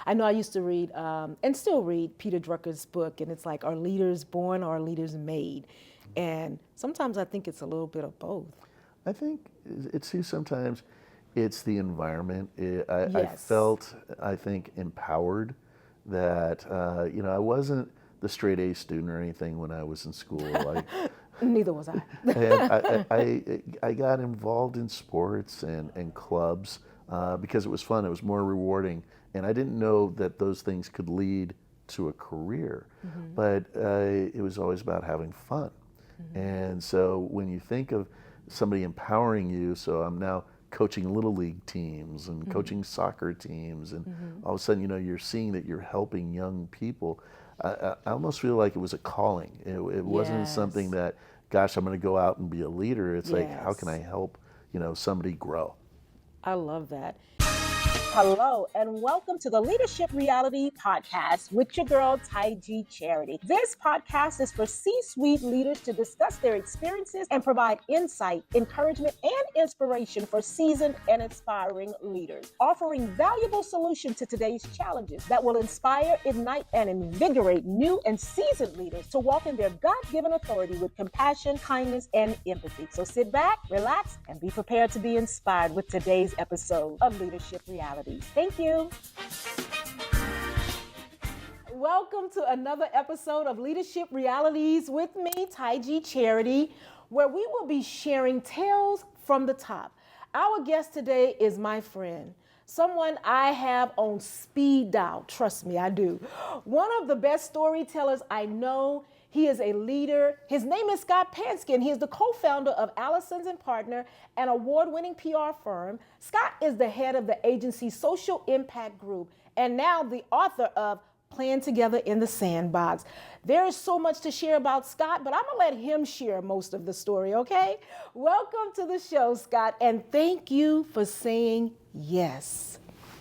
I know I used to read and still read Peter Drucker's book, and it's like, are leaders born or are leaders made? And sometimes I think it's a little bit of both. I think it's too sometimes it's the environment. I Yes. felt, I think, empowered that, I wasn't the straight A student or anything when I was in school. Neither was I. And I got involved in sports and clubs because it was fun. It was more rewarding. And I didn't know that those things could lead to a career. But it was always about having fun. And so when you think of somebody empowering you, so I'm now coaching little league teams and coaching soccer teams, and all of a sudden, you're seeing that you're helping young people. I almost feel like it was a calling. It wasn't Yes. something that, gosh, I'm going to go out and be a leader. It's like, how Yes. can I help, somebody grow? I love that. Hello, and welcome to the Leadership Reality Podcast with your girl, Tige Charity. This podcast is for C-suite leaders to discuss their experiences and provide insight, encouragement, and inspiration for seasoned and inspiring leaders, offering valuable solutions to today's challenges that will inspire, ignite, and invigorate new and seasoned leaders to walk in their God-given authority with compassion, kindness, and empathy. So sit back, relax, and be prepared to be inspired with today's episode of Leadership Reality. Thank you. Welcome to another episode of Leadership Realities with me, Tige Charity, where we will be sharing tales from the top. Our guest today is my friend, someone I have on speed dial. Trust me, I do. One of the best storytellers I know. He is a leader. His name is Scott Pansky, and he is the co-founder of Allison's & Partner, an award-winning PR firm. Scott is the head of the agency's Social Impact Group, and now the author of Playing Together in the Sandbox. There is so much to share about Scott, but I'm gonna let him share most of the story, okay? Welcome to the show, Scott, and thank you for saying yes.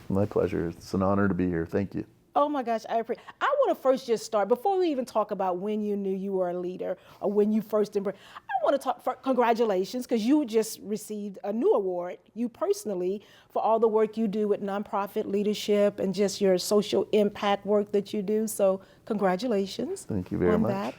My pleasure. It's an honor to be here. Thank you. Oh my gosh, I want to first just start, before we even talk about when you knew you were a leader or when you first embraced, I want to talk for congratulations, because you just received a new award, you personally, for all the work you do with nonprofit leadership and just your social impact work that you do. So congratulations. Thank you very much. That.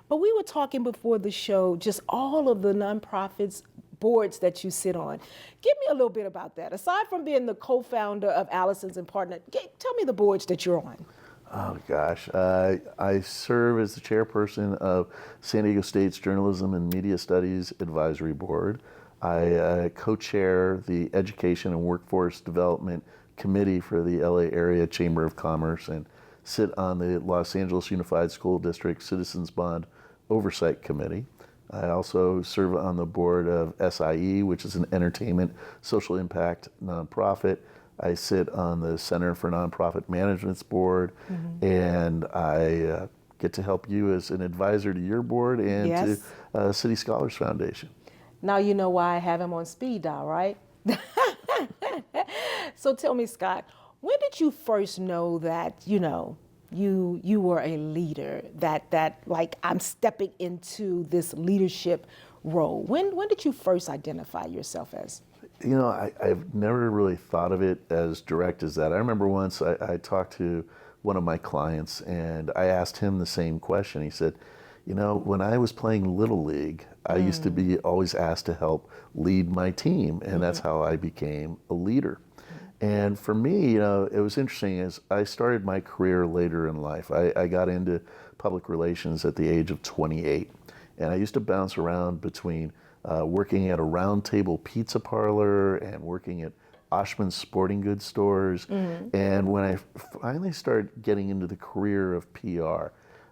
But we were talking before the show, just all of the nonprofits boards that you sit on. Give me a little bit about that. Aside from being the co-founder of Allison's & Partner, tell me the boards that you're on. Oh gosh, I serve as the chairperson of San Diego State's Journalism and Media Studies Advisory Board. I co-chair the Education and Workforce Development Committee for the LA Area Chamber of Commerce and sit on the Los Angeles Unified School District Citizens Bond Oversight Committee. I also serve on the board of SIE, which is an entertainment social impact nonprofit. I sit on the Center for Nonprofit Management's board, and I get to help you as an advisor to your board and to City Scholars Foundation. Now you know why I have him on speed dial, right? So tell me, Scott, when did you first know that, you were a leader, that like I'm stepping into this leadership role? When did you first identify yourself as? I've never really thought of it as direct as that. I remember once I talked to one of my clients and I asked him the same question. He said, when I was playing Little League, I used to be always asked to help lead my team, and that's how I became a leader. And for me, it was interesting as I started my career later in life. I got into public relations at the age of 28. And I used to bounce around between working at a Round Table pizza parlor and working at Oshman's sporting goods stores. And when I finally started getting into the career of PR,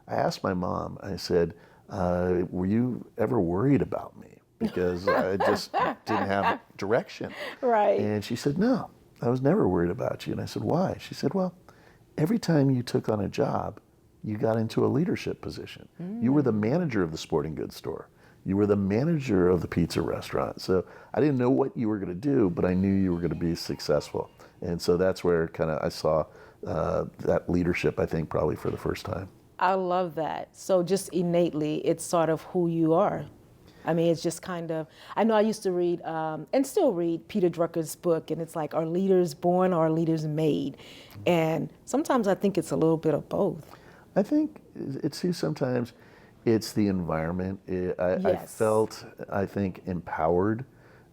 I asked my mom, I said, were you ever worried about me? Because I just didn't have direction. Right. And she said, no. I was never worried about you. And I said, why? She said, well, every time you took on a job, you got into a leadership position. You were the manager of the sporting goods store. You were the manager of the pizza restaurant. So I didn't know what you were going to do, but I knew you were going to be successful. And so that's where kind of I saw that leadership, I think, probably for the first time. I love that. So just innately, it's sort of who you are. I mean, it's just kind of, I know I used to read and still read Peter Drucker's book, and it's like, are leaders born or are leaders made? And sometimes I think it's a little bit of both. I think it's too, sometimes it's the environment. I felt, I think, empowered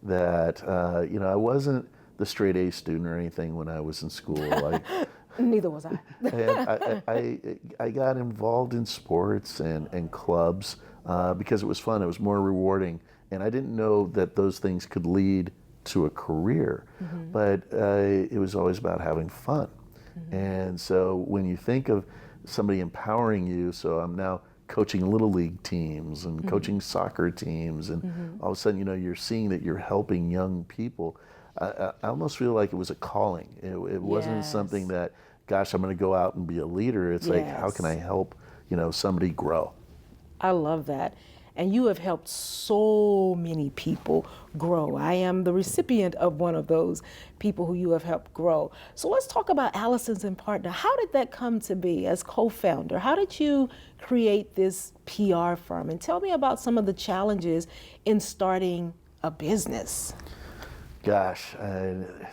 that, I wasn't the straight A student or anything when I was in school. Neither was I. And I got involved in sports and clubs because it was fun. It was more rewarding. And I didn't know that those things could lead to a career. But it was always about having fun. And so when you think of somebody empowering you, so I'm now coaching little league teams and coaching soccer teams, and all of a sudden, you're seeing that you're helping young people. I almost feel like it was a calling. It wasn't something that, gosh, I'm going to go out and be a leader. It's like, how can I help, somebody grow? I love that. And you have helped so many people grow. I am the recipient of one of those people who you have helped grow. So let's talk about Allison's and Partner. How did that come to be as co-founder? How did you create this PR firm? And tell me about some of the challenges in starting a business. Gosh,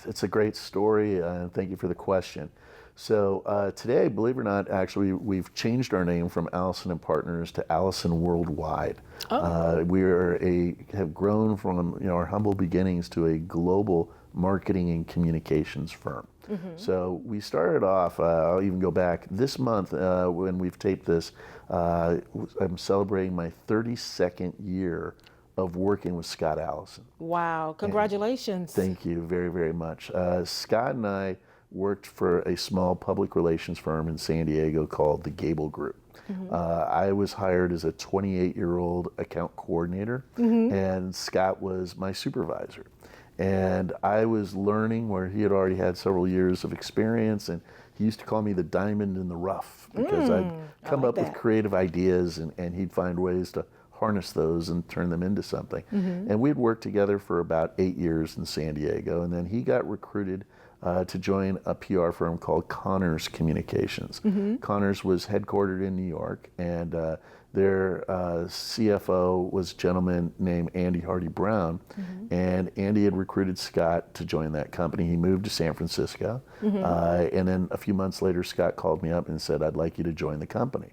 it's a great story. Thank you for the question. So today, believe it or not, actually, we've changed our name from Allison and Partners to Allison Worldwide. We have grown from our humble beginnings to a global marketing and communications firm. So we started off, I'll even go back this month when we've taped this, I'm celebrating my 32nd year of working with Scott Allison. Wow, congratulations. And thank you very, very much. Scott and I worked for a small public relations firm in San Diego called the Gable Group. I was hired as a 28-year-old account coordinator, and Scott was my supervisor. And I was learning where he had already had several years of experience, and he used to call me the diamond in the rough because I'd come up with creative ideas, and he'd find ways to harness those and turn them into something. And we'd worked together for about 8 years in San Diego, and then he got recruited to join a PR firm called Kuhner Communications. Kuhner was headquartered in New York, and their CFO was a gentleman named Andy Hardy Brown, and Andy had recruited Scott to join that company. He moved to San Francisco, and then a few months later, Scott called me up and said, "I'd like you to join the company."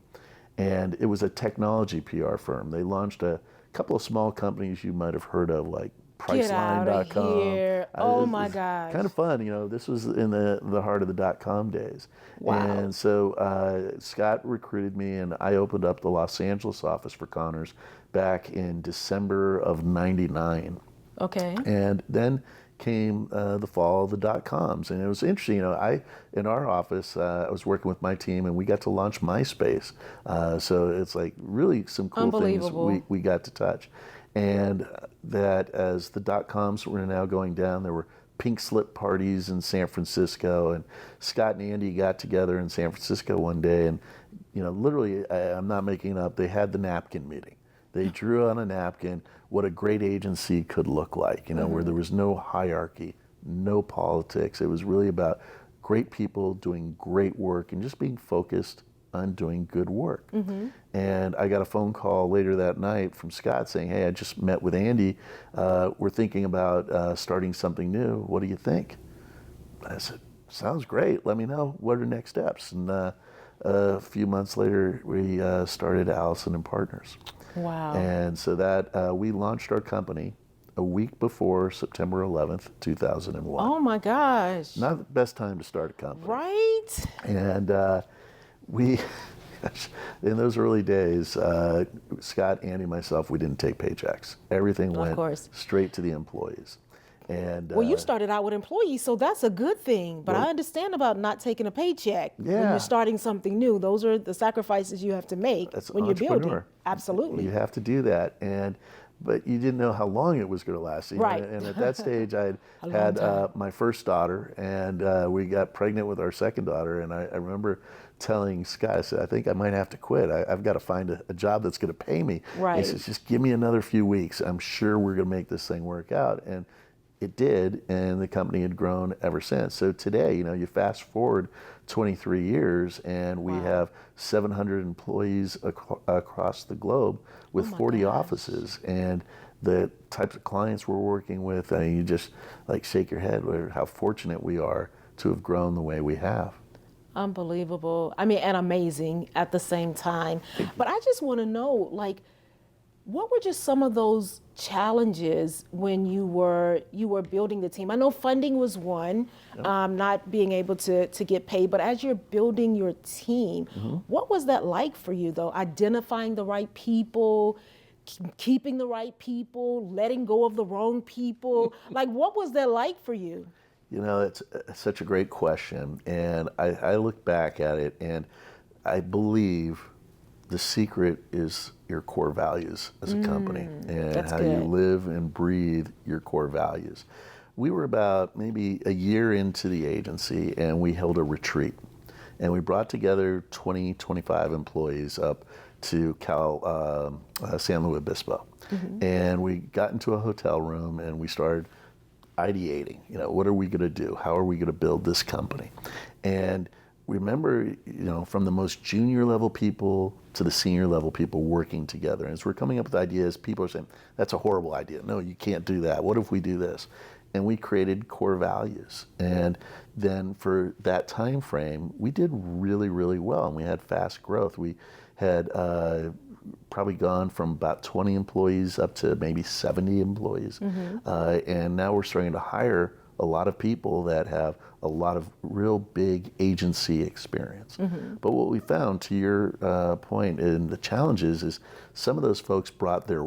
And it was a technology PR firm. They launched a couple of small companies you might have heard of, like Priceline.com. Oh my gosh. Kind of fun, this was in the heart of the .com days. Wow. And so Scott recruited me, and I opened up the Los Angeles office for Kuhner back in December of '99. Okay. And then came the fall of the .coms, and it was interesting. In our office, I was working with my team, and we got to launch MySpace. So it's like really some cool things we got to touch. And that as the .coms were now going down, there were pink slip parties in San Francisco, and Scott and Andy got together in San Francisco one day, and literally, I'm not making it up, they had the napkin meeting. They drew on a napkin what a great agency could look like, where there was no hierarchy, no politics. It was really about great people doing great work and just being focused on doing good work. And I got a phone call later that night from Scott saying, "Hey, I just met with Andy. We're thinking about starting something new. What do you think?" I said, "Sounds great. Let me know. What are the next steps?" And a few months later, we started Allison and Partners. Wow. And so that we launched our company a week before September 11th, 2001. Oh my gosh. Not the best time to start a company. Right. And we, in those early days, Scott, Andy, myself, we didn't take paychecks. Everything went straight to the employees. And well, you started out with employees, so that's a good thing. But I understand about not taking a paycheck when you're starting something new. Those are the sacrifices you have to make when you're building. Absolutely. You have to do that. But you didn't know how long it was going to last. Right. And at that stage, I had my first daughter, and we got pregnant with our second daughter. And I remember telling Scott, I said, "I think I might have to quit. I've got to find a job that's going to pay me." Right. He says, "Just give me another few weeks. I'm sure we're going to make this thing work out." And it did, and the company had grown ever since. So today, you fast forward 23 years, and we have 700 employees across the globe with 40 offices. And the types of clients we're working with, you just like shake your head with how fortunate we are to have grown the way we have. Unbelievable. I mean, and amazing at the same time. But I just want to know, like, what were just some of those challenges when you were building the team? I know funding was one, not being able to get paid, but as you're building your team, what was that like for you though? Identifying the right people, keeping the right people, letting go of the wrong people. Like, what was that like for you? It's such a great question. And I look back at it, and I believe the secret is your core values as a company, and how you live and breathe your core values. We were about maybe a year into the agency, and we held a retreat. And we brought together 20, 25 employees up to San Luis Obispo. And we got into a hotel room, and we started ideating, what are we going to do? How are we going to build this company? And remember, from the most junior level people to the senior level people working together. And as we're coming up with ideas, people are saying, that's a horrible idea. No, you can't do that. What if we do this? And we created core values. And then for that time frame, we did really, really well. And we had fast growth. We had probably gone from about 20 employees up to maybe 70 employees. And now we're starting to hire a lot of people that have a lot of real big agency experience. But what we found, to your point, and the challenges is some of those folks brought their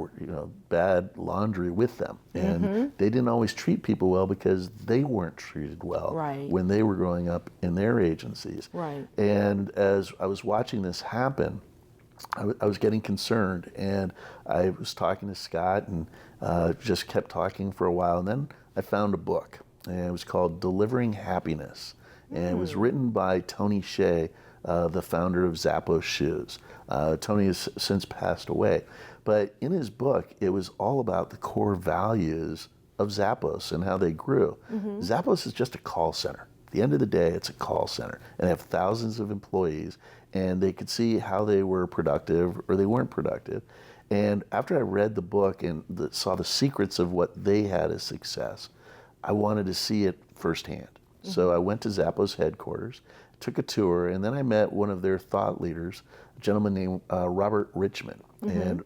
bad laundry with them, and they didn't always treat people well because they weren't treated well when they were growing up in their agencies. And as I was watching this happen, I was getting concerned, and I was talking to Scott, and just kept talking for a while, and then I found a book. And it was called Delivering Happiness. And it was written by Tony Hsieh, the founder of Zappos Shoes. Tony has since passed away. But in his book, it was all about the core values of Zappos and how they grew. Zappos is just a call center. At the end of the day, it's a call center. And they have thousands of employees, and they could see how they were productive or they weren't productive. And after I read the book and saw the secrets of what they had as success, I wanted to see it firsthand. So I went to Zappos headquarters, took a tour, and then I met one of their thought leaders, a gentleman named Robert Richmond. And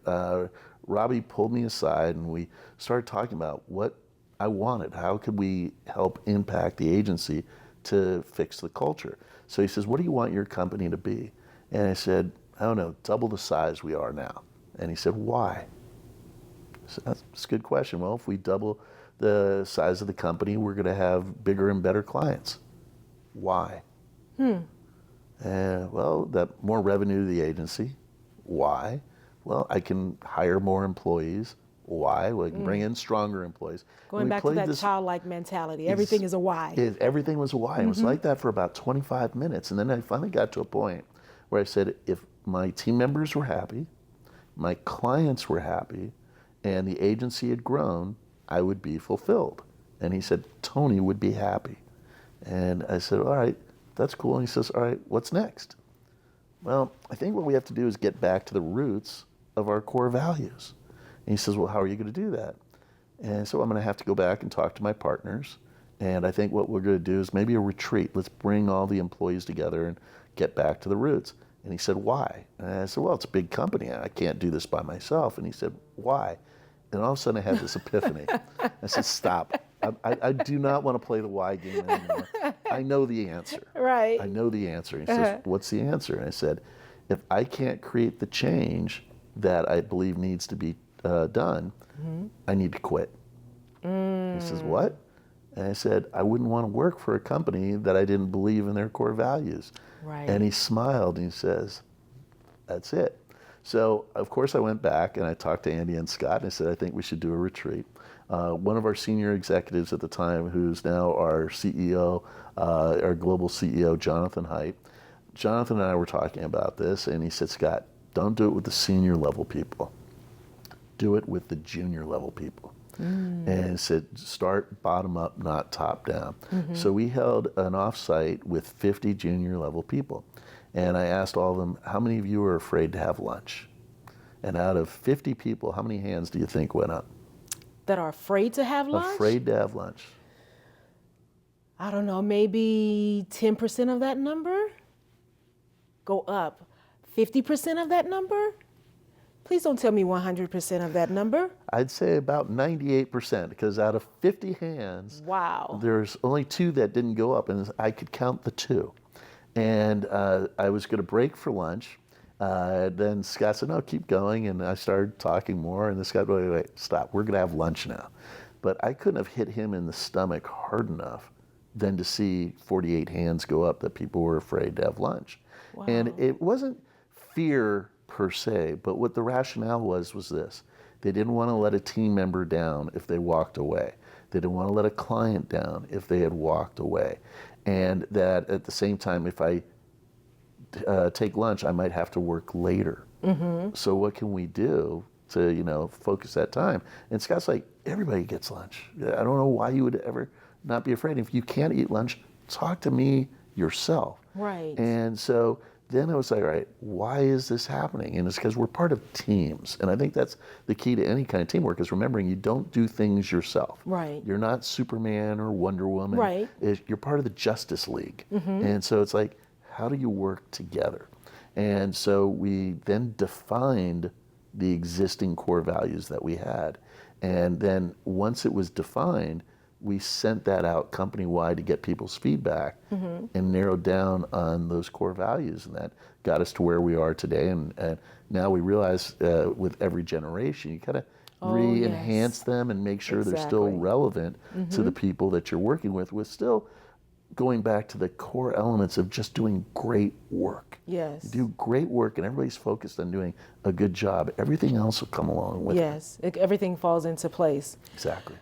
Robbie pulled me aside, and we started talking about what I wanted. How could we help impact the agency to fix the culture? So he says, what do you want your company to be? And I said, I don't know, double the size we are now. And he said, why? So that's a good question. Well, if we double the size of the company, we're going to have bigger and better clients. Why? Well, that more revenue to the agency. Why? Well, I can hire more employees. Why? Well, I can bring in stronger employees. Going back to that childlike mentality. Everything is a why. Everything was a why. It was like that for about 25 minutes. And then I finally got to a point where I said, if my team members were happy, my clients were happy, and the agency had grown, I would be fulfilled. And he said, Tony would be happy. And I said, all right, that's cool. And he says, all right, what's next? Well, I think what we have to do is get back to the roots of our core values. And he says, well, how are you going to do that? And so I'm going to have to go back and talk to my partners. And I think what we're going to do is maybe a retreat. Let's bring all the employees together and get back to the roots. And he said, why? And I said, well, it's a big company. I can't do this by myself. And he said, why? And all of a sudden I had this epiphany. I said, stop. I do not want to play the why game anymore. I know the answer. Right. I know the answer. He says, what's the answer? And I said, if I can't create the change that I believe needs to be done, I need to quit. He says, what? And I said, I wouldn't want to work for a company that I didn't believe in their core values. Right. And he smiled and he says, that's it. So, of course, I went back and I talked to Andy and Scott, and I said, I think we should do a retreat. One of our senior executives at the time, who's now our CEO, our global CEO, Jonathan Haidt, Jonathan and I were talking about this, and he said, Scott, don't do it with the senior level people. Do it with the junior level people. And said, start bottom up, not top down. So we held an offsite with 50 junior level people. And I asked all of them, how many of you are afraid to have lunch? And out of 50 people, how many hands do you think went up? That are afraid to have lunch? Afraid to have lunch. I don't know, maybe 10% of that number? Go up. 50% of that number? Please don't tell me 100% of that number. I'd say about 98%, because out of 50 hands, wow, there's only 2 that didn't go up, and I could count the 2. And I was going to break for lunch. Then Scott said, no, keep going. And I started talking more, and this guy, wait, stop. We're going to have lunch now. But I couldn't have hit him in the stomach hard enough than to see 48 hands go up that people were afraid to have lunch. Wow. And it wasn't fear per se, but what the rationale was this. They didn't want to let a team member down if they walked away. They didn't want to let a client down if they had walked away. And that at the same time, if I take lunch, I might have to work later. So what can we do to, focus that time? And Scott's like, everybody gets lunch. I don't know why you would ever not be afraid. If you can't eat lunch, talk to me yourself. Right. And so then I was like, all right, why is this happening? And it's because we're part of teams. And I think that's the key to any kind of teamwork, is remembering you don't do things yourself. Right. You're not Superman or Wonder Woman. Right. You're part of the Justice League. And so it's like, how do you work together? And so we then defined the existing core values that we had. And then once it was defined, we sent that out company-wide to get people's feedback and narrowed down on those core values. And that got us to where we are today. And now we realize with every generation, you gotta re-enhance them and make sure they're still relevant to the people that you're working with still going back to the core elements of just doing great work. Yes. You do great work and everybody's focused on doing a good job. Everything else will come along with it. Yes, everything falls into place. Exactly.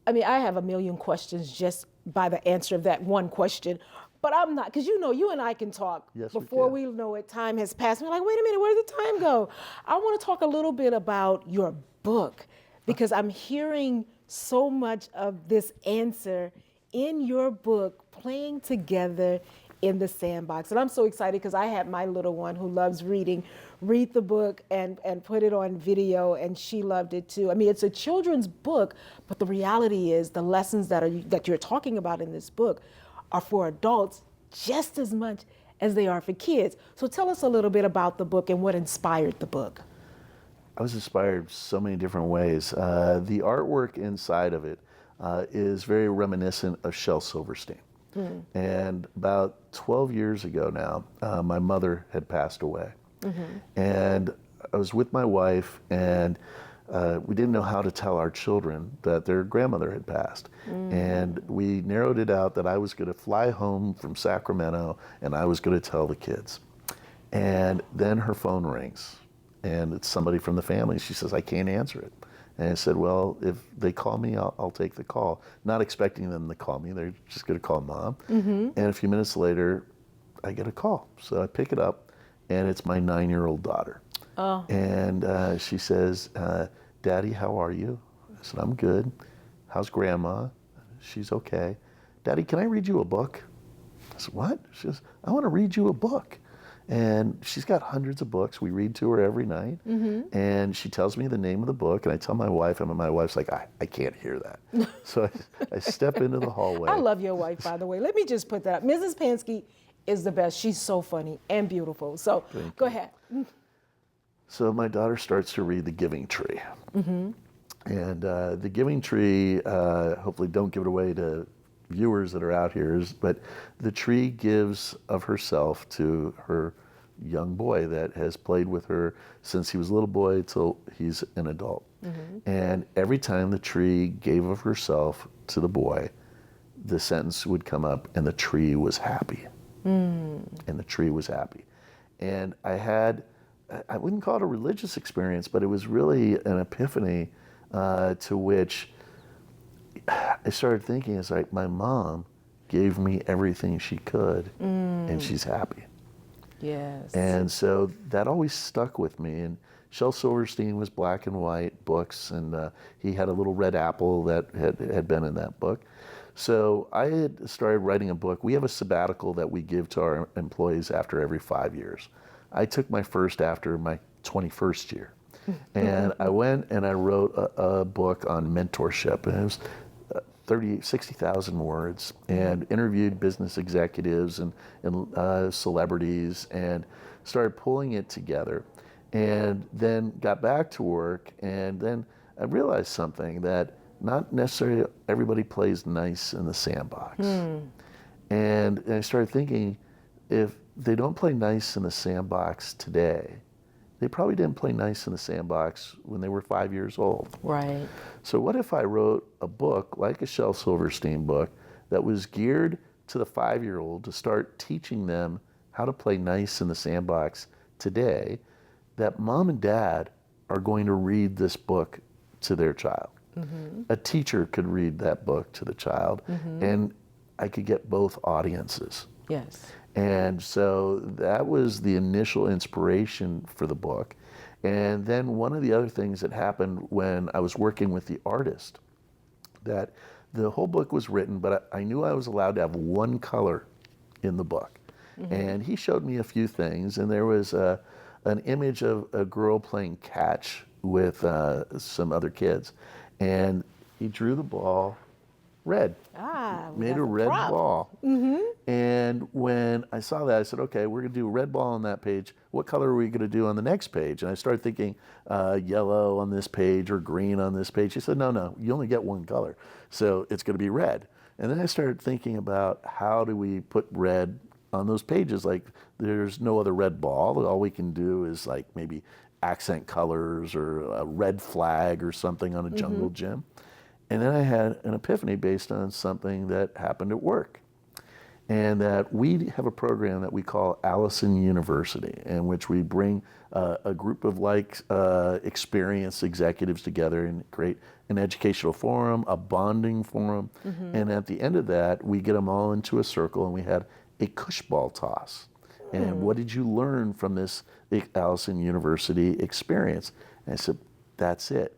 I mean, I have a million questions just by the answer of that one question, but I'm not, because you and I can talk. Yes, before we know it, time has passed. We're like, wait a minute, where did the time go? I want to talk a little bit about your book, because I'm hearing so much of this answer in your book, Playing Together in the Sandbox. And I'm so excited because I had my little one who loves reading read the book and put it on video, and she loved it too. I mean, it's a children's book, but the reality is the lessons that you're talking about in this book are for adults just as much as they are for kids. So tell us a little bit about the book and what inspired the book. I was inspired so many different ways. The artwork inside of it is very reminiscent of Shel Silverstein. And about 12 years ago now, my mother had passed away. And I was with my wife, and we didn't know how to tell our children that their grandmother had passed. And we narrowed it out that I was going to fly home from Sacramento, and I was going to tell the kids. And then her phone rings, and it's somebody from the family. She says, I can't answer it. And I said, well, if they call me, I'll take the call. Not expecting them to call me. They're just going to call Mom. And a few minutes later, I get a call. So I pick it up, and it's my 9-year-old daughter. Oh. And she says, Daddy, how are you? I said, I'm good. How's Grandma? She's okay. Daddy, can I read you a book? I said, what? She says, I want to read you a book. And she's got hundreds of books. We read to her every night. And she tells me the name of the book, and I tell my wife, and my wife's like, I can't hear that. So I step into the hallway. I love your wife, by the way. Let me just put that up. Mrs. Pansky is the best. She's so funny and beautiful. So go ahead. So my daughter starts to read The Giving Tree. And The Giving Tree, hopefully don't give it away to viewers that are out here, but the tree gives of herself to her young boy that has played with her since he was a little boy till he's an adult. And every time the tree gave of herself to the boy, the sentence would come up, and the tree was happy. And the tree was happy. And I wouldn't call it a religious experience, but it was really an epiphany to which I started thinking, it's like, my mom gave me everything she could, and she's happy. Yes. And so that always stuck with me. And Shel Silverstein was black and white books, and he had a little red apple that had been in that book. So I had started writing a book. We have a sabbatical that we give to our employees after every 5 years. I took my first after my 21st year. And I went and I wrote a book on mentorship. And it was 60,000 words, and interviewed business executives and celebrities, and started pulling it together. And then got back to work, and then I realized something, that not necessarily everybody plays nice in the sandbox. And I started thinking, if they don't play nice in the sandbox today, they probably didn't play nice in the sandbox when they were 5 years old. Right. So what if I wrote a book, like a Shel Silverstein book, that was geared to the 5-year-old to start teaching them how to play nice in the sandbox today, that mom and dad are going to read this book to their child. A teacher could read that book to the child, and I could get both audiences. Yes. And so that was the initial inspiration for the book. And then one of the other things that happened when I was working with the artist, that the whole book was written, but I knew I was allowed to have one color in the book. And he showed me a few things, and there was an image of a girl playing catch with some other kids. And he drew the ball red. Made a red ball. And when I saw that, I said, okay, we're going to do a red ball on that page. What color are we going to do on the next page? And I started thinking yellow on this page or green on this page. He said, no, you only get one color. So it's going to be red. And then I started thinking about, how do we put red on those pages? Like, there's no other red ball. All we can do is like maybe accent colors or a red flag or something on a jungle gym. And then I had an epiphany based on something that happened at work. And that we have a program that we call Allison University, in which we bring a group of experienced executives together and create an educational forum, a bonding forum. And at the end of that, we get them all into a circle, and we had a cushball toss. And what did you learn from this Allison University experience? And I said, that's it.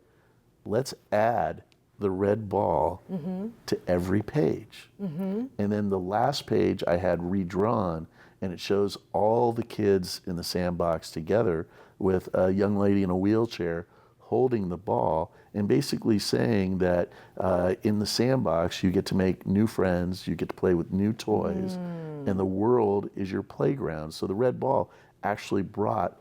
Let's add the red ball to every page. And then the last page I had redrawn, and it shows all the kids in the sandbox together with a young lady in a wheelchair holding the ball, and basically saying that in the sandbox you get to make new friends, you get to play with new toys, and the world is your playground. So the red ball actually brought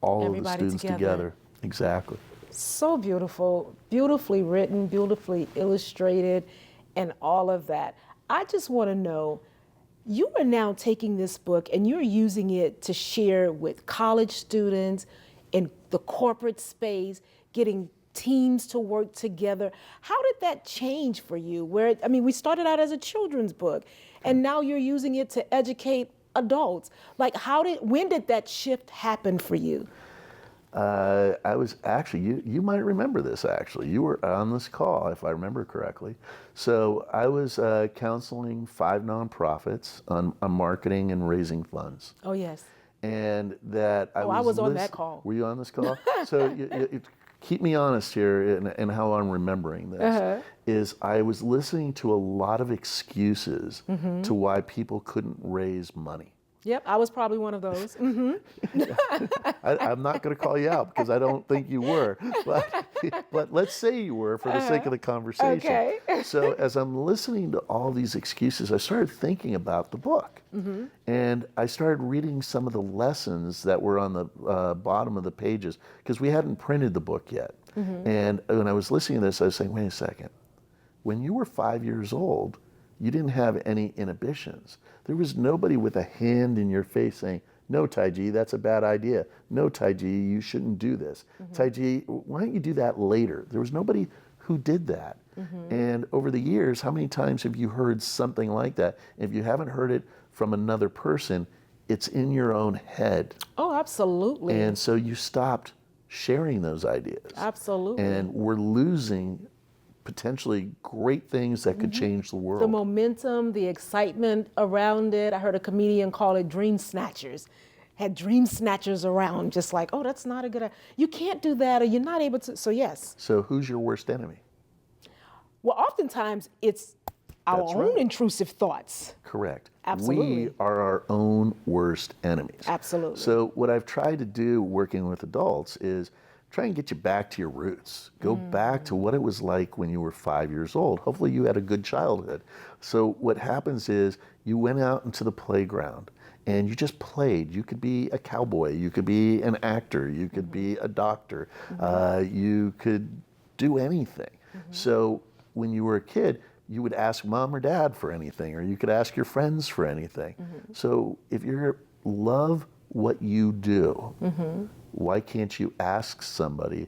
all of the students together. Exactly. So beautiful, beautifully written, beautifully illustrated, and all of that. I just want to know, you are now taking this book and you're using it to share with college students in the corporate space, getting teams to work together. How did that change for you? We started out as a children's book, and now you're using it to educate adults. Like, when did that shift happen for you? I was actually, you might remember this actually. You were on this call, if I remember correctly. So I was counseling 5 nonprofits on marketing and raising funds. Oh, yes. And that I was on that call. Were you on this call? So you keep me honest here in how I'm remembering this. Is I was listening to a lot of excuses to why people couldn't raise money. Yep, I was probably one of those. I'm not going to call you out because I don't think you were, but let's say you were for the sake of the conversation. Okay. So as I'm listening to all these excuses, I started thinking about the book, and I started reading some of the lessons that were on the bottom of the pages, because we hadn't printed the book yet. And when I was listening to this, I was saying, wait a second. When you were 5 years old, you didn't have any inhibitions. There was nobody with a hand in your face saying, no, Tige, that's a bad idea. No, Tige, you shouldn't do this. Tige, why don't you do that later? There was nobody who did that. And over the years, how many times have you heard something like that? If you haven't heard it from another person, it's in your own head. Oh, absolutely. And so you stopped sharing those ideas. Absolutely. And we're losing potentially great things that could change the world. The momentum, the excitement around it. I heard a comedian call it dream snatchers. had dream snatchers around, just like, oh, that's not a good idea. You can't do that, or you're not able to. So yes. So who's your worst enemy? Well, oftentimes it's our That's own right. intrusive thoughts. Correct. Absolutely. We are our own worst enemies. Absolutely. So what I've tried to do working with adults is try and get you back to your roots. Go back to what it was like when you were 5 years old. Hopefully you had a good childhood. So what happens is you went out into the playground and you just played. You could be a cowboy, you could be an actor, you could be a doctor, you could do anything. So when you were a kid, you would ask mom or dad for anything, or you could ask your friends for anything. So if you love what you do, why can't you ask somebody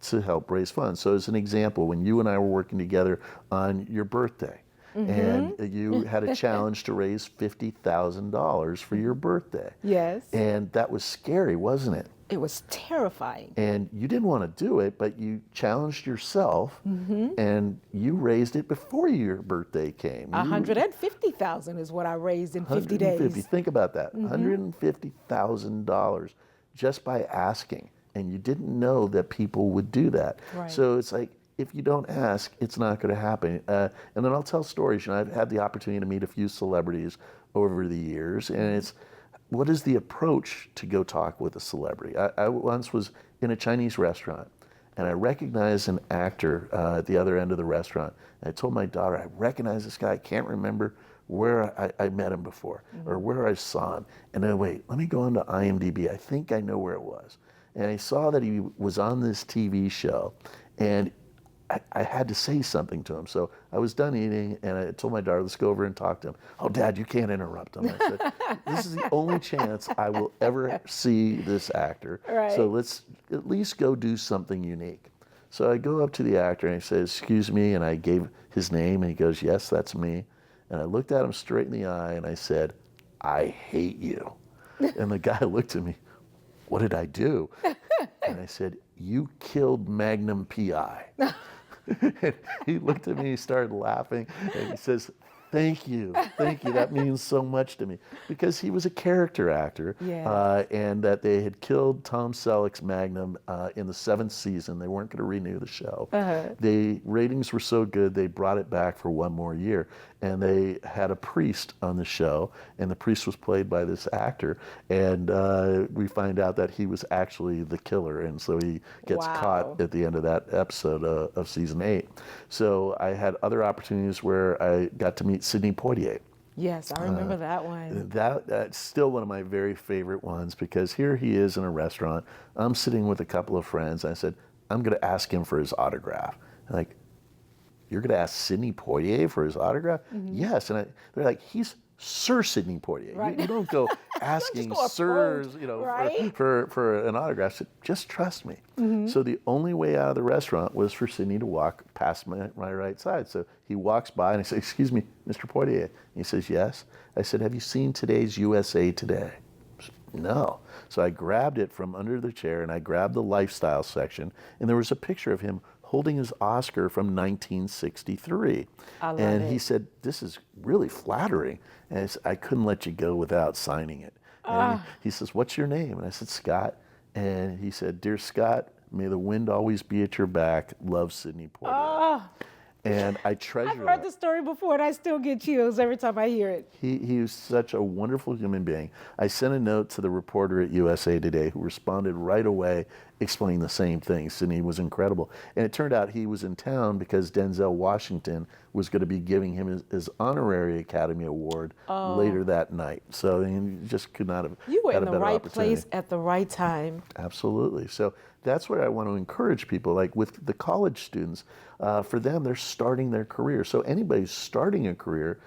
to help raise funds? So as an example, when you and I were working together on your birthday, and you had a challenge to raise $50,000 for your birthday. Yes. And that was scary, wasn't it? It was terrifying. And you didn't want to do it, but you challenged yourself, and you raised it before your birthday came. 150,000 is what I raised in 50 days. Think about that. $150,000 just by asking, and you didn't know that people would do that. Right. So it's like, if you don't ask, it's not going to happen. And then I'll tell stories. I've had the opportunity to meet a few celebrities over the years, and it's, what is the approach to go talk with a celebrity? I once was in a Chinese restaurant, and I recognized an actor at the other end of the restaurant. And I told my daughter, I recognize this guy. I can't remember where I met him before or where I saw him. And then, wait, let me go into IMDb. I think I know where it was. And I saw that he was on this TV show, and I had to say something to him. So I was done eating, and I told my daughter, let's go over and talk to him. Oh, Dad, you can't interrupt him. I said, this is the only chance I will ever see this actor. Right. So let's at least go do something unique. So I go up to the actor, and I said, excuse me, and I gave his name, and he goes, yes, that's me. And I looked at him straight in the eye, and I said, I hate you. And the guy looked at me, what did I do? And I said, you killed Magnum P.I. And he looked at me, he started laughing, and he says, thank you, that means so much to me. Because he was a character actor, and that they had killed Tom Selleck's Magnum in the 7th season. They weren't going to renew the show. The ratings were so good, they brought it back for one more year. And they had a priest on the show, and the priest was played by this actor. And we find out that he was actually the killer, and so he gets caught at the end of that episode of season 8. So I had other opportunities where I got to meet Sidney Poitier. Yes, I remember that one. That's still one of my very favorite ones, because here he is in a restaurant. I'm sitting with a couple of friends, and I said, I'm going to ask him for his autograph. And like, you're going to ask Sidney Poitier for his autograph? Yes. And they're like, he's Sir Sidney Poitier. Right. You don't go asking sirs, for an autograph. So just trust me. So the only way out of the restaurant was for Sidney to walk past my right side. So he walks by, and I say, excuse me, Mr. Poitier. And he says, yes. I said, have you seen today's USA Today? No. So I grabbed it from under the chair, and I grabbed the lifestyle section, and there was a picture of him holding his Oscar from 1963. And he said, this is really flattering. And I couldn't let you go without signing it. And he says, what's your name? And I said, Scott. And he said, dear Scott, may the wind always be at your back. Love, Sidney Poitier. And I treasure I've heard the story before, and I still get chills every time I hear it. He was such a wonderful human being. I sent a note to the reporter at USA Today, who responded right away, explaining the same thing. Sidney was incredible. And it turned out he was in town because Denzel Washington was going to be giving him his honorary Academy Award later that night. So he just could not have You were had in a the better right opportunity. place at the right time. Absolutely. So that's what I want to encourage people, like with the college students. For them, they're starting their career. So anybody who's starting a career,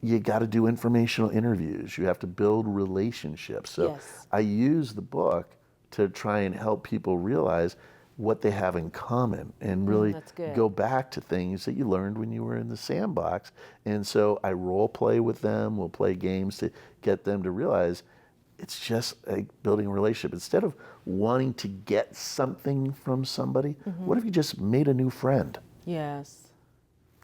you got to do informational interviews. You have to build relationships. So I use the book to try and help people realize what they have in common and really go back to things that you learned when you were in the sandbox. And so I role play with them. We'll play games to get them to realize it's just like building a relationship. Instead of wanting to get something from somebody, what if you just made a new friend? Yes.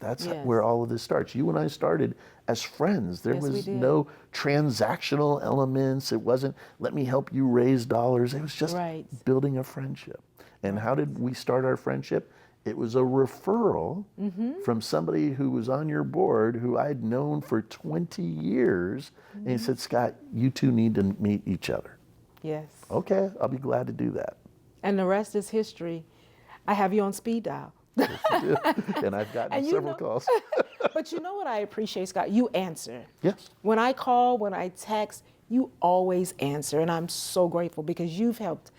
That's Yes. where all of this starts. You and I started as friends. There Yes, we was did. no transactional elements. It wasn't, let me help you raise dollars. It was just Right. building a friendship. And how did we start our friendship? It was a referral from somebody who was on your board who I'd known for 20 years. And he said, Scott, you two need to meet each other. Yes. Okay, I'll be glad to do that. And the rest is history. I have you on speed dial. And I've gotten And you several know- calls. But you know what I appreciate, Scott? You answer. Yes. When I call, when I text, you always answer. And I'm so grateful because you've helped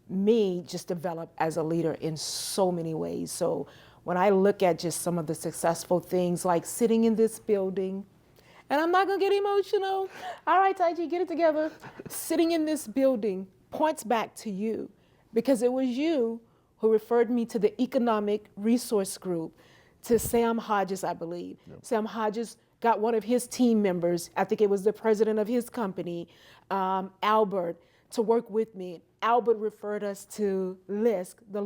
me just develop as a leader in so many ways. So when I look at just some of the successful things like sitting in this building, and I'm not gonna get emotional. All right, Tige, get it together. Sitting in this building points back to you because it was you who referred me to the Economic Resource Group, to Sam Hodges, I believe. Yep. Sam Hodges got one of his team members, I think it was the president of his company, Albert, to work with me. Albert referred us to LISC, the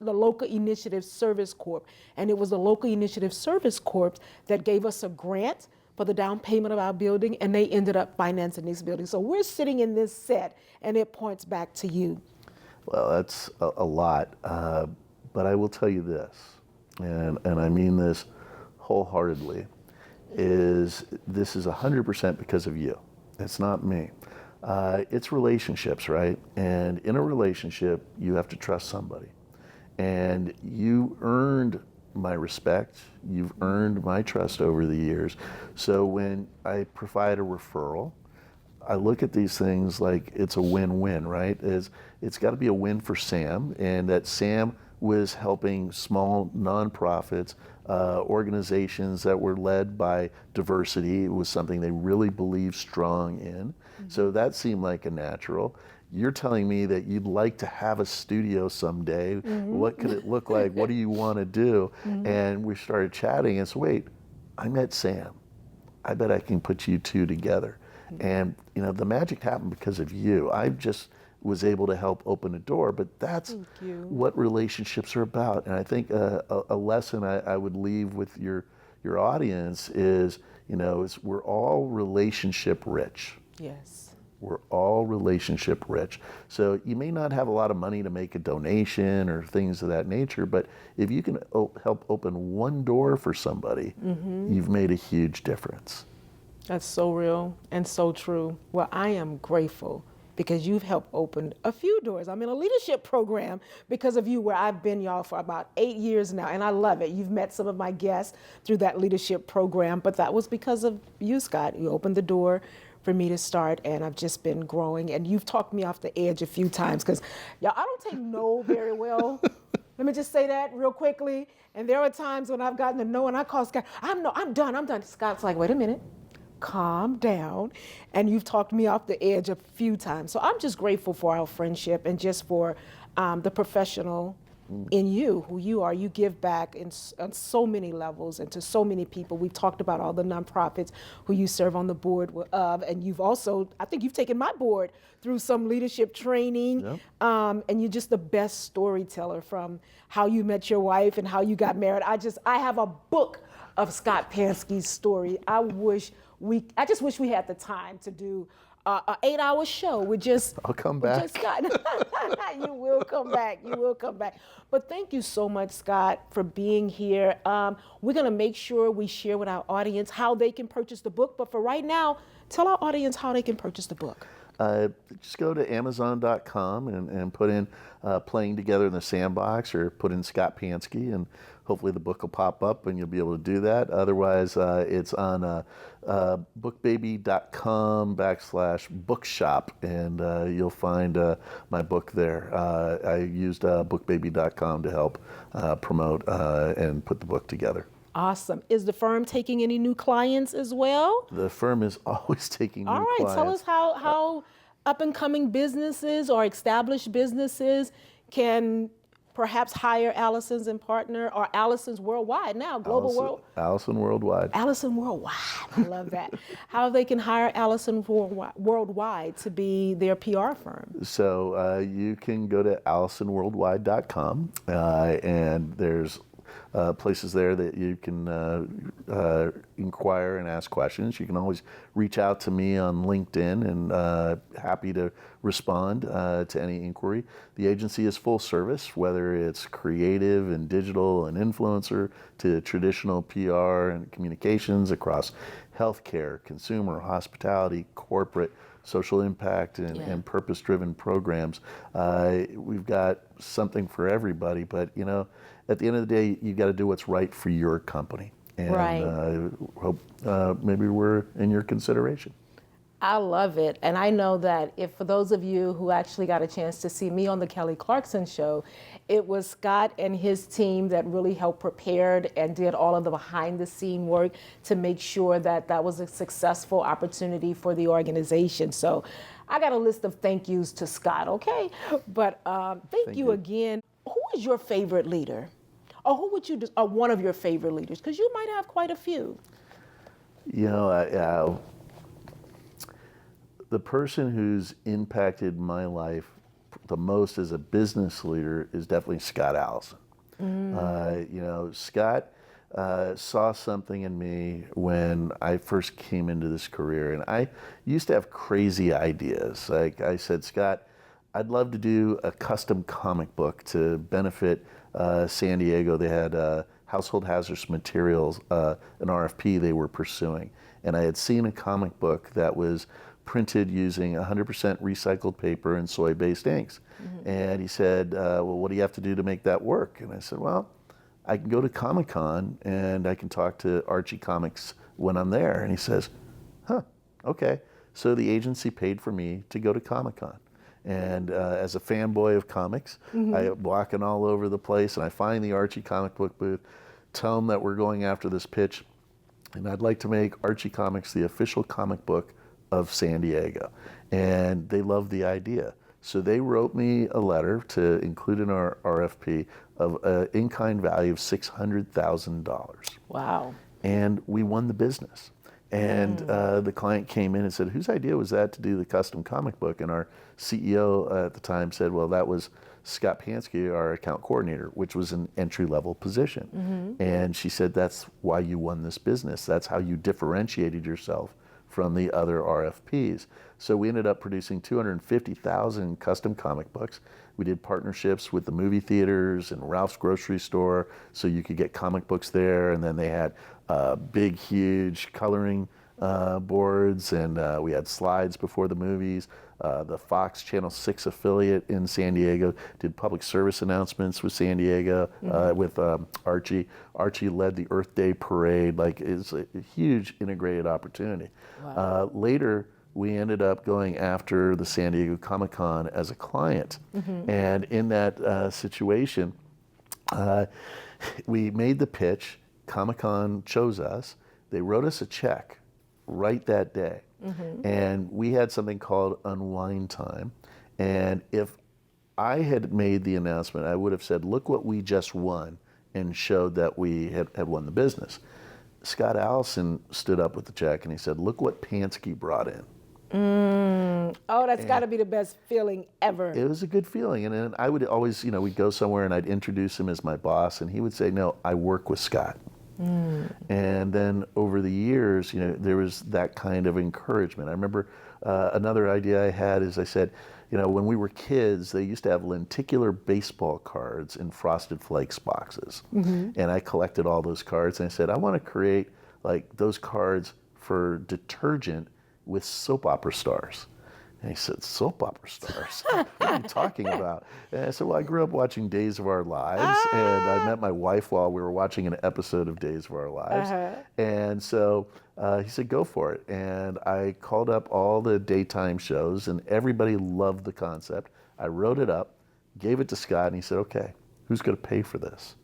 Local Initiative Service Corp. And it was the Local Initiative Service Corp that gave us a grant for the down payment of our building, and they ended up financing this building. So we're sitting in this set, and it points back to you. Well, that's a lot, but I will tell you this, and I mean this wholeheartedly, is this is 100% because of you. It's not me. It's relationships, right? And in a relationship, you have to trust somebody. And you earned my respect. You've earned my trust over the years. So when I provide a referral, I look at these things like it's a win-win, right? It's got to be a win for Sam, and that Sam was helping small nonprofits, organizations that were led by diversity. It was something they really believed strong in. Mm-hmm. So that seemed like a natural. You're telling me that you'd like to have a studio someday. Mm-hmm. What could it look like? What do you want to do? Mm-hmm. And we started chatting and said, wait, I met Sam. I bet I can put you two together. And you know, the magic happened because of you. I just was able to help open a door, but that's what relationships are about. And I think a lesson I would leave with your audience is, you know, we're all relationship rich. Yes. We're all relationship rich. So you may not have a lot of money to make a donation or things of that nature, but if you can help open one door for somebody, you've made a huge difference. That's so real and so true. Well, I am grateful because you've helped open a few doors. I'm in a leadership program because of you where I've been, y'all, for about 8 years now, and I love it. You've met some of my guests through that leadership program, but that was because of you, Scott. You opened the door for me to start, and I've just been growing, and you've talked me off the edge a few times because, y'all, I don't take no very well. Let me just say that real quickly. And there are times when I've gotten a no, and I call Scott, I'm done. Scott's like, wait a minute. Calm down. And you've talked me off the edge a few times. So I'm just grateful for our friendship and just for the professional in you, who you are. You give back on so many levels and to so many people. We've talked about all the nonprofits who you serve on the board of, and you've also, I think you've taken my board through some leadership training. Yep. And you're just the best storyteller, from how you met your wife and how you got married. I have a book of Scott Pansky's story. I just wish we had the time to do an 8-hour show with just. I'll come back. Scott. You will come back. You will come back. But thank you so much, Scott, for being here. We're going to make sure we share with our audience how they can purchase the book. But for right now, tell our audience how they can purchase the book. Just go to Amazon.com and put in Playing Together in the Sandbox, or put in Scott Pansky, and hopefully the book will pop up and you'll be able to do that. Otherwise, it's on bookbaby.com/bookshop, and you'll find my book there. I used bookbaby.com to help promote and put the book together. Awesome. Is the firm taking any new clients as well? The firm is always taking new clients. All right, tell us how up-and-coming businesses or established businesses can perhaps hire Allison's and partner, or Allison's Worldwide now, Allison Worldwide. Allison Worldwide, I love that. How they can hire Allison Worldwide to be their PR firm. So you can go to AllisonWorldwide.com, and there's places there that you can inquire and ask questions. You can always reach out to me on LinkedIn, and happy to respond to any inquiry. The agency is full service, whether it's creative and digital and influencer to traditional PR and communications across healthcare, consumer, hospitality, corporate, social impact, and purpose-driven programs. We've got something for everybody, but at the end of the day, you got to do what's right for your company. And hope maybe we're in your consideration. I love it. And I know that for those of you who actually got a chance to see me on the Kelly Clarkson show, it was Scott and his team that really helped prepared and did all of the behind the scene work to make sure that that was a successful opportunity for the organization. So I got a list of thank yous to Scott, okay? But thank you again. Who is your favorite leader? Or who would you, or one of your favorite leaders? Because you might have quite a few. The person who's impacted my life the most as a business leader is definitely Scott Allison. Scott saw something in me when I first came into this career, and I used to have crazy ideas. Like I said, Scott, I'd love to do a custom comic book to benefit San Diego. They had household hazardous materials, an RFP they were pursuing. And I had seen a comic book that was printed using 100% recycled paper and soy-based inks. And he said, well, what do you have to do to make that work? And I said, well, I can go to Comic-Con and I can talk to Archie Comics when I'm there. And he says, okay. So the agency paid for me to go to Comic-Con. And as a fanboy of comics, I'm walking all over the place, and I find the Archie comic book booth, tell them that we're going after this pitch, and I'd like to make Archie Comics the official comic book of San Diego. And they loved the idea. So they wrote me a letter to include in our RFP of an in-kind value of $600,000. Wow. And we won the business. And the client came in and said, whose idea was that to do the custom comic book? And our CEO at the time said, well, that was Scott Pansky, our account coordinator, which was an entry-level position. And she said, that's why you won this business. That's how you differentiated yourself from the other RFPs. So we ended up producing 250,000 custom comic books. We did partnerships with the movie theaters and Ralph's grocery store, so you could get comic books there. And then they had big, huge coloring boards, and we had slides before the movies. The Fox Channel 6 affiliate in San Diego did public service announcements with San Diego, with Archie. Archie led the Earth Day parade. Like, it's a huge integrated opportunity. Wow. Later, we ended up going after the San Diego Comic-Con as a client. And in that situation, we made the pitch. Comic-Con chose us. They wrote us a check right that day. And we had something called unwind time. And if I had made the announcement, I would have said, look what we just won, and showed that we had won the business. Scott Allison stood up with the check and he said, look what Pansky brought in. Oh, that's got to be the best feeling ever. It was a good feeling. And then I would always, we'd go somewhere and I'd introduce him as my boss, and he would say, no, I work with Scott. And then over the years, there was that kind of encouragement. I remember another idea I had is I said, when we were kids, they used to have lenticular baseball cards in Frosted Flakes boxes. And I collected all those cards, and I said, I want to create like those cards for detergent with soap opera stars. And he said, soap opera stars? What are you talking about? And I said, well, I grew up watching Days of Our Lives, and I met my wife while we were watching an episode of Days of Our Lives. And so he said, go for it. And I called up all the daytime shows, and everybody loved the concept. I wrote it up, gave it to Scott, and he said, okay, who's going to pay for this?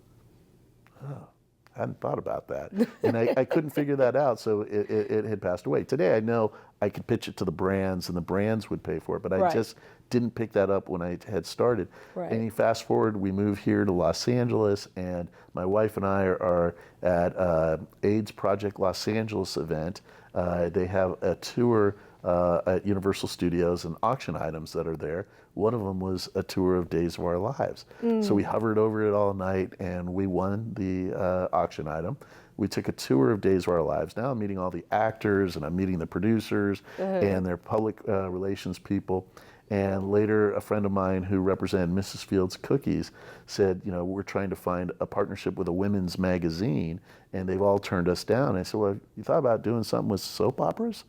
Oh, I hadn't thought about that. And I couldn't figure that out, so it had passed away. Today I know I could pitch it to the brands, and the brands would pay for it, but I just didn't pick that up when I had started. And you fast forward, we move here to Los Angeles, and my wife and I are at AIDS Project Los Angeles event. They have a tour at Universal Studios and auction items that are there. One of them was a tour of Days of Our Lives. So we hovered over it all night and we won the auction item. We took a tour of Days of Our Lives. Now I'm meeting all the actors and I'm meeting the producers and their public relations people. And later, a friend of mine who represented Mrs. Fields Cookies said, you know, we're trying to find a partnership with a women's magazine, and they've all turned us down. I said, well, you thought about doing something with soap operas?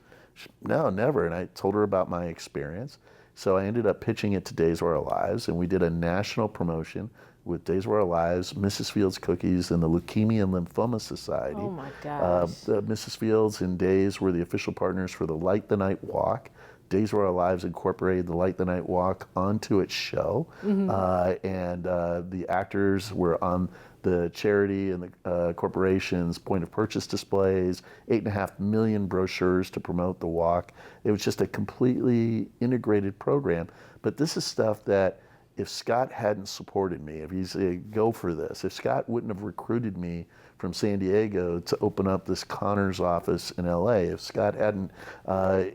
No, never. And I told her about my experience. So I ended up pitching it to Days of Our Lives, and we did a national promotion with Days of Our Lives, Mrs. Fields Cookies, and the Leukemia and Lymphoma Society. Oh my gosh. Mrs. Fields and Days were the official partners for the Light the Night Walk. Days of Our Lives incorporated the Light the Night Walk onto its show, and the actors were on the charity and the corporation's point of purchase displays, 8.5 million brochures to promote the walk. It was just a completely integrated program. But this is stuff that if Scott hadn't supported me, if he's go for this, if Scott wouldn't have recruited me from San Diego to open up this Connors office in LA, if Scott hadn't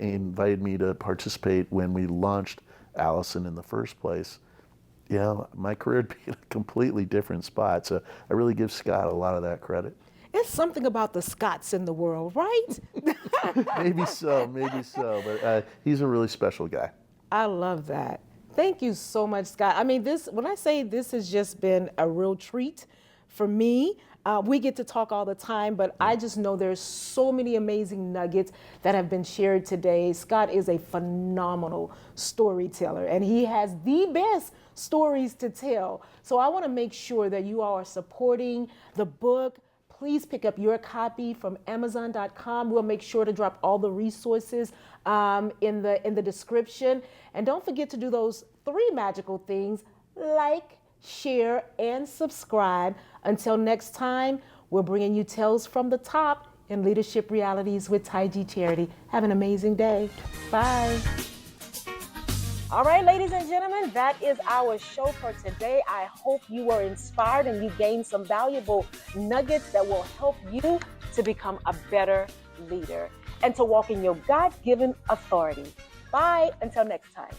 invited me to participate when we launched Allison in the first place, you know, my career would be in a completely different spot. So I really give Scott a lot of that credit. It's something about the Scotts in the world, right? Maybe so, but he's a really special guy. I love that. Thank you so much, Scott. I mean, when I say this has just been a real treat for me, we get to talk all the time, but I just know there's so many amazing nuggets that have been shared today. Scott is a phenomenal storyteller, and he has the best stories to tell. So I want to make sure that you all are supporting the book. Please pick up your copy from Amazon.com. We'll make sure to drop all the resources in the description. And don't forget to do those 3 magical things: like, share, and subscribe. Until next time, we're bringing you Tales from the Top in Leadership Realities with Tige Charity. Have an amazing day. Bye. All right, ladies and gentlemen, that is our show for today. I hope you were inspired and you gained some valuable nuggets that will help you to become a better leader and to walk in your God-given authority. Bye, until next time.